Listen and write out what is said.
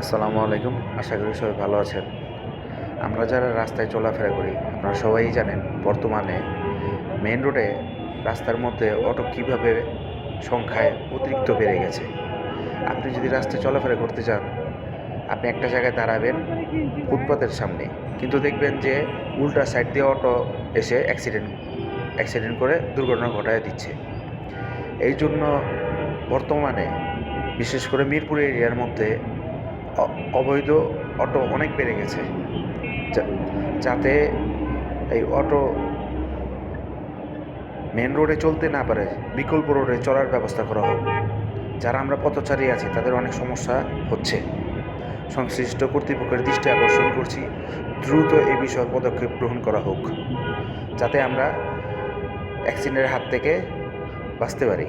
আসসালামু আলাইকুম। আশা করি সবাই ভালো আছেন। আমরা যারা রাস্তায় চলাফেরা করি, আপনারা সবাই জানেন বর্তমানে মেইন রোডে রাস্তার মধ্যে অটো কীভাবে সংখ্যায় অতিরিক্ত বেড়ে গেছে। আপনি যদি রাস্তায় চলাফেরা করতে চান, আপনি একটা জায়গায় দাঁড়াবেন ফুটপাতের সামনে, কিন্তু দেখবেন যে উল্টা সাইড দিয়ে অটো এসে অ্যাক্সিডেন্ট করে দুর্ঘটনা ঘটায় দিচ্ছে। এই জন্য বর্তমানে বিশেষ করে মিরপুর এরিয়ার মধ্যে অবৈধ অটো অনেক বেড়ে গেছে, যাতে এই অটো মেন রোডে চলতে না পারে বিকল্প রোডে চলার ব্যবস্থা করা হোক। যারা আমরা পথচারী আছি তাদের অনেক সমস্যা হচ্ছে। সংশ্লিষ্ট কর্তৃপক্ষের দৃষ্টি আকর্ষণ করছি, দ্রুত এ বিষয়ে পদক্ষেপ গ্রহণ করা হোক, যাতে আমরা অ্যাক্সিডেন্টের হাত থেকে বাঁচতে পারি।